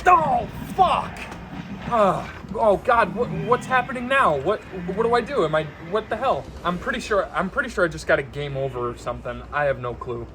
Oh, fuck! Oh God, what's happening now? What do I do? What the hell? I'm pretty sure I just got a game over or something. I have no clue.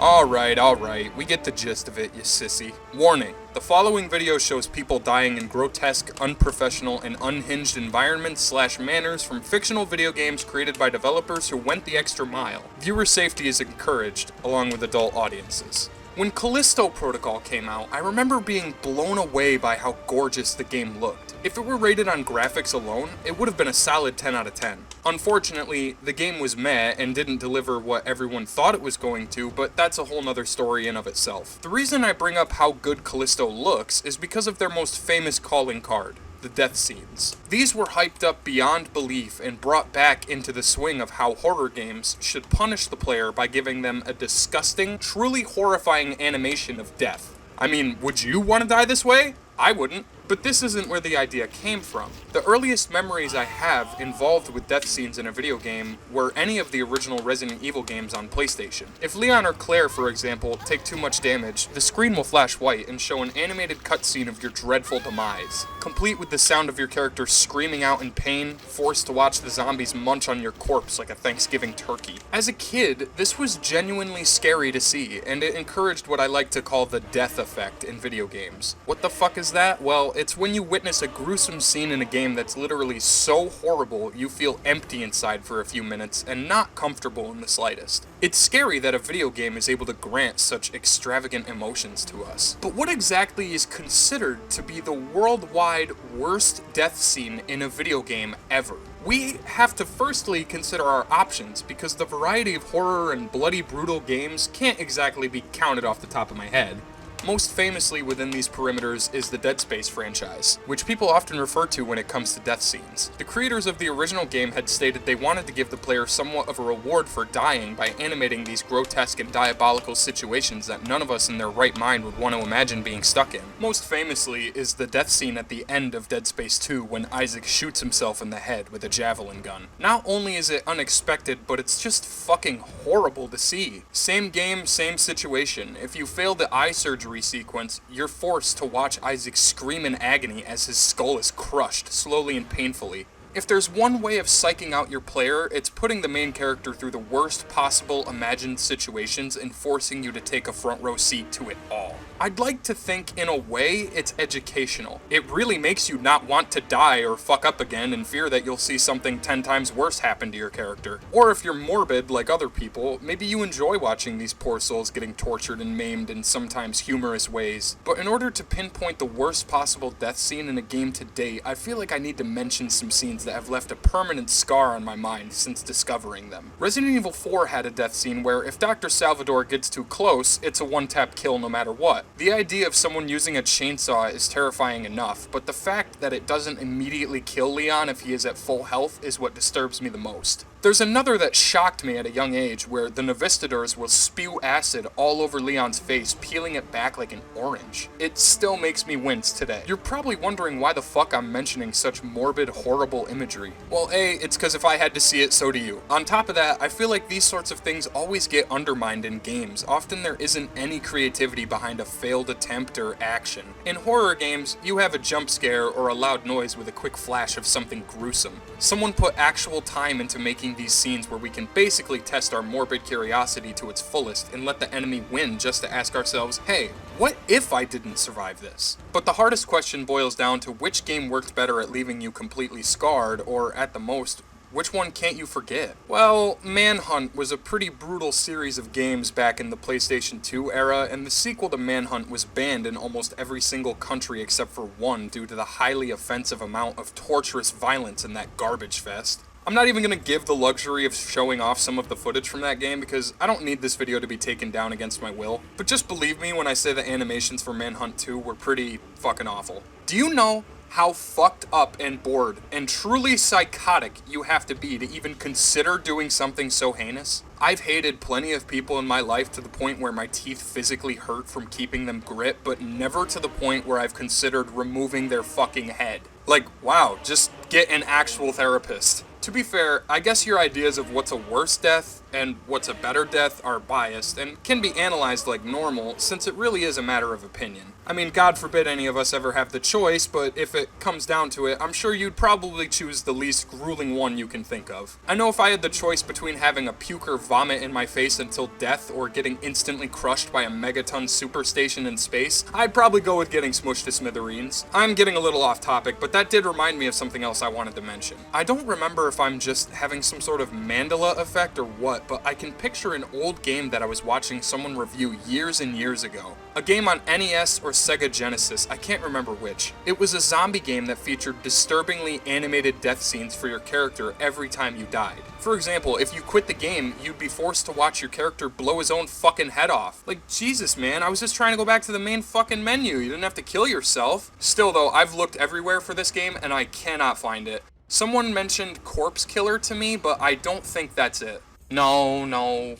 Alright, we get the gist of it, you sissy. Warning, the following video shows people dying in grotesque, unprofessional, and unhinged environments / manners from fictional video games created by developers who went the extra mile. Viewer safety is encouraged, along with adult audiences. When Callisto Protocol came out, I remember being blown away by how gorgeous the game looked. If it were rated on graphics alone, it would have been a solid 10 out of 10. Unfortunately, the game was meh and didn't deliver what everyone thought it was going to, but that's a whole nother story in of itself. The reason I bring up how good Callisto looks is because of their most famous calling card, the death scenes. These were hyped up beyond belief and brought back into the swing of how horror games should punish the player by giving them a disgusting, truly horrifying animation of death. I mean, would you want to die this way? I wouldn't. But this isn't where the idea came from. The earliest memories I have involved with death scenes in a video game were any of the original Resident Evil games on PlayStation. If Leon or Claire, for example, take too much damage, the screen will flash white and show an animated cutscene of your dreadful demise, complete with the sound of your character screaming out in pain, forced to watch the zombies munch on your corpse like a Thanksgiving turkey. As a kid, this was genuinely scary to see, and it encouraged what I like to call the death effect in video games. What the fuck is that? Well, it's when you witness a gruesome scene in a game that's literally so horrible you feel empty inside for a few minutes and not comfortable in the slightest. It's scary that a video game is able to grant such extravagant emotions to us. But what exactly is considered to be the worldwide worst death scene in a video game ever? We have to firstly consider our options, because the variety of horror and bloody brutal games can't exactly be counted off the top of my head. Most famously within these perimeters is the Dead Space franchise, which people often refer to when it comes to death scenes. The creators of the original game had stated they wanted to give the player somewhat of a reward for dying by animating these grotesque and diabolical situations that none of us in their right mind would want to imagine being stuck in. Most famously is the death scene at the end of Dead Space 2 when Isaac shoots himself in the head with a javelin gun. Not only is it unexpected, but it's just fucking horrible to see. Same game, same situation. If you fail the eye surgery sequence, you're forced to watch Isaac scream in agony as his skull is crushed, slowly and painfully. If there's one way of psyching out your player, it's putting the main character through the worst possible imagined situations and forcing you to take a front row seat to it all. I'd like to think, in a way, it's educational. It really makes you not want to die or fuck up again and fear that you'll see something 10 times worse happen to your character. Or if you're morbid, like other people, maybe you enjoy watching these poor souls getting tortured and maimed in sometimes humorous ways. But in order to pinpoint the worst possible death scene in a game to date, I feel like I need to mention some scenes that have left a permanent scar on my mind since discovering them. Resident Evil 4 had a death scene where if Dr. Salvador gets too close, it's a one-tap kill no matter what. The idea of someone using a chainsaw is terrifying enough, but the fact that it doesn't immediately kill Leon if he is at full health is what disturbs me the most. There's another that shocked me at a young age, where the Novistadors will spew acid all over Leon's face, peeling it back like an orange. It still makes me wince today. You're probably wondering why the fuck I'm mentioning such morbid, horrible imagery. Well, A, it's because if I had to see it, so do you. On top of that, I feel like these sorts of things always get undermined in games. Often there isn't any creativity behind a failed attempt or action. In horror games, you have a jump scare or a loud noise with a quick flash of something gruesome. Someone put actual time into making these scenes where we can basically test our morbid curiosity to its fullest and let the enemy win just to ask ourselves, hey, what if I didn't survive this? But the hardest question boils down to which game worked better at leaving you completely scarred, or at the most, which one can't you forget? Well, Manhunt was a pretty brutal series of games back in the PlayStation 2 era, and the sequel to Manhunt was banned in almost every single country except for one due to the highly offensive amount of torturous violence in that garbage fest. I'm not even gonna give the luxury of showing off some of the footage from that game because I don't need this video to be taken down against my will. But just believe me when I say the animations for Manhunt 2 were pretty fucking awful. Do you know how fucked up and bored and truly psychotic you have to be to even consider doing something so heinous? I've hated plenty of people in my life to the point where my teeth physically hurt from keeping them grit, but never to the point where I've considered removing their fucking head. Like, wow, just get an actual therapist. To be fair, I guess your ideas of what's a worse death and what's a better death are biased and can be analyzed like normal, since it really is a matter of opinion. I mean, God forbid any of us ever have the choice, but if it comes down to it, I'm sure you'd probably choose the least grueling one you can think of. I know if I had the choice between having a puker vomit in my face until death or getting instantly crushed by a megaton superstation in space, I'd probably go with getting smushed to smithereens. I'm getting a little off topic, but that did remind me of something else I wanted to mention. I don't remember if I'm just having some sort of Mandela effect or what, but I can picture an old game that I was watching someone review years and years ago. A game on NES or Sega Genesis, I can't remember which. It was a zombie game that featured disturbingly animated death scenes for your character every time you died. For example, if you quit the game, you'd be forced to watch your character blow his own fucking head off. Like, Jesus, man, I was just trying to go back to the main fucking menu. You didn't have to kill yourself. Still, though, I've looked everywhere for this game, and I cannot find it. Someone mentioned Corpse Killer to me, but I don't think that's it. No,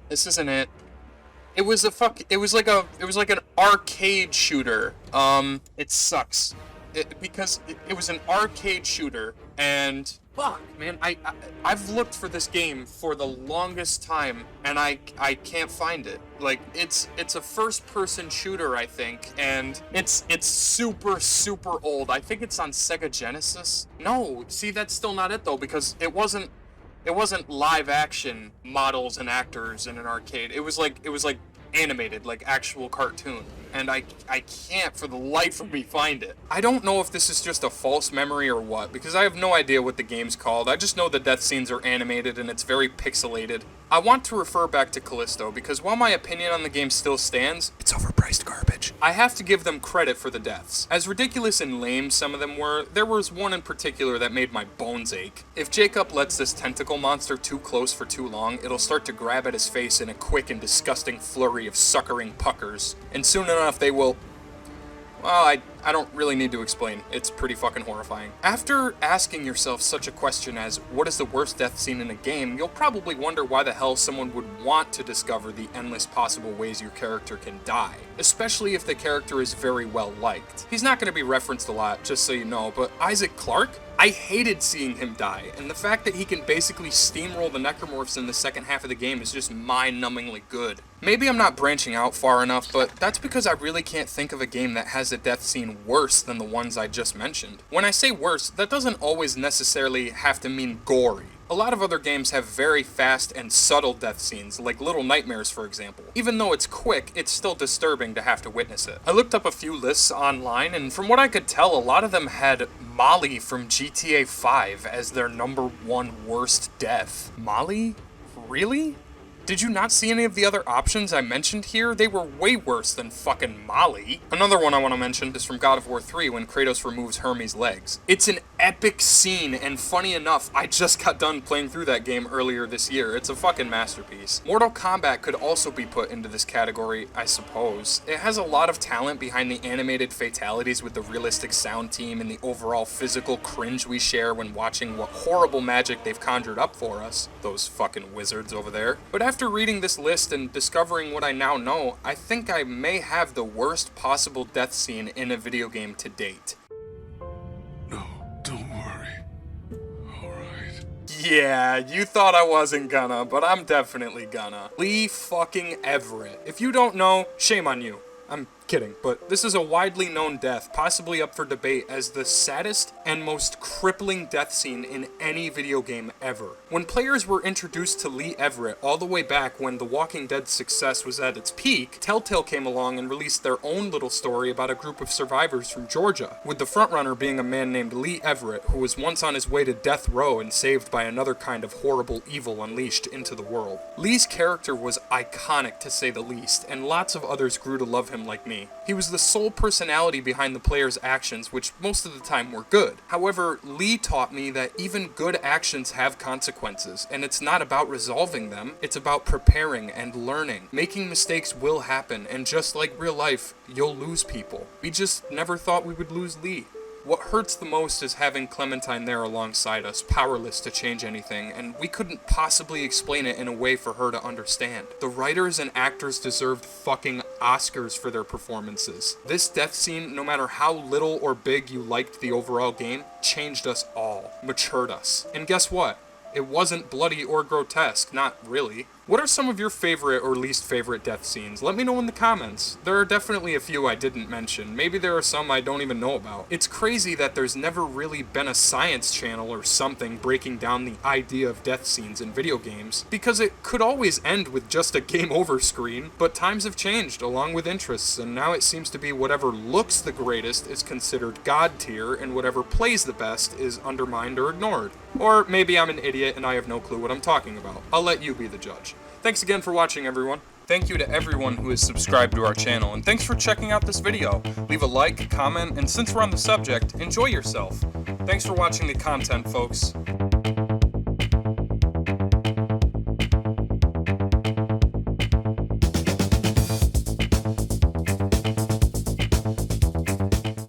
this isn't it. It was like an arcade shooter. It sucks. Because it was an arcade shooter, and fuck, man, I've looked for this game for the longest time, and I can't find it. Like, it's a first-person shooter, I think, and it's super old. I think it's on Sega Genesis. No, see, that's still not it though, because it wasn't live action models and actors in an arcade. It was like animated, like actual cartoon. And I can't for the life of me find it. I don't know if this is just a false memory or what, because I have no idea what the game's called. I just know the death scenes are animated and it's very pixelated. I want to refer back to Callisto, because while my opinion on the game still stands, it's overpriced garbage. I have to give them credit for the deaths. As ridiculous and lame some of them were, there was one in particular that made my bones ache. If Jacob lets this tentacle monster too close for too long, it'll start to grab at his face in a quick and disgusting flurry of suckering puckers, and soon enough they will... Well, I don't really need to explain. It's pretty fucking horrifying. After asking yourself such a question as, what is the worst death scene in a game, you'll probably wonder why the hell someone would want to discover the endless possible ways your character can die, especially if the character is very well liked. He's not going to be referenced a lot, just so you know, but Isaac Clarke? I hated seeing him die, and the fact that he can basically steamroll the necromorphs in the second half of the game is just mind-numbingly good. Maybe I'm not branching out far enough, but that's because I really can't think of a game that has a death scene worse than the ones I just mentioned. When I say worse, that doesn't always necessarily have to mean gory. A lot of other games have very fast and subtle death scenes, like Little Nightmares for example. Even though it's quick, it's still disturbing to have to witness it. I looked up a few lists online, and from what I could tell, a lot of them had Molly from GTA 5 as their #1 worst death. Molly? Really? Did you not see any of the other options I mentioned here? They were way worse than fucking Molly. Another one I want to mention is from God of War 3 when Kratos removes Hermes' legs. It's an epic scene, and funny enough, I just got done playing through that game earlier this year. It's a fucking masterpiece. Mortal Kombat could also be put into this category, I suppose. It has a lot of talent behind the animated fatalities with the realistic sound team and the overall physical cringe we share when watching what horrible magic they've conjured up for us. Those fucking wizards over there. But after reading this list and discovering what I now know, I think I may have the worst possible death scene in a video game to date. No, don't worry. Alright. Yeah, you thought I wasn't gonna, but I'm definitely gonna. Lee fucking Everett. If you don't know, shame on you. I'm kidding, but this is a widely known death, possibly up for debate as the saddest and most crippling death scene in any video game ever. When players were introduced to Lee Everett all the way back when The Walking Dead's success was at its peak, Telltale came along and released their own little story about a group of survivors from Georgia, with the frontrunner being a man named Lee Everett, who was once on his way to death row and saved by another kind of horrible evil unleashed into the world. Lee's character was iconic to say the least, and lots of others grew to love him like me. me. He was the sole personality behind the player's actions, which most of the time were good. However, Lee taught me that even good actions have consequences, and it's not about resolving them, it's about preparing and learning. Making mistakes will happen, and just like real life, you'll lose people. We just never thought we would lose Lee. What hurts the most is having Clementine there alongside us, powerless to change anything, and we couldn't possibly explain it in a way for her to understand. The writers and actors deserved fucking Oscars for their performances. This death scene, no matter how little or big you liked the overall game, changed us all, matured us. And guess what? It wasn't bloody or grotesque, not really. What are some of your favorite or least favorite death scenes? Let me know in the comments. There are definitely a few I didn't mention. Maybe there are some I don't even know about. It's crazy that there's never really been a science channel or something breaking down the idea of death scenes in video games, because it could always end with just a game over screen, but times have changed along with interests, and now it seems to be whatever looks the greatest is considered god tier, and whatever plays the best is undermined or ignored. Or maybe I'm an idiot and I have no clue what I'm talking about. I'll let you be the judge. Thanks again for watching, everyone. Thank you to everyone who has subscribed to our channel, and thanks for checking out this video. Leave a like, comment, and since we're on the subject, enjoy yourself. Thanks for watching the content, folks.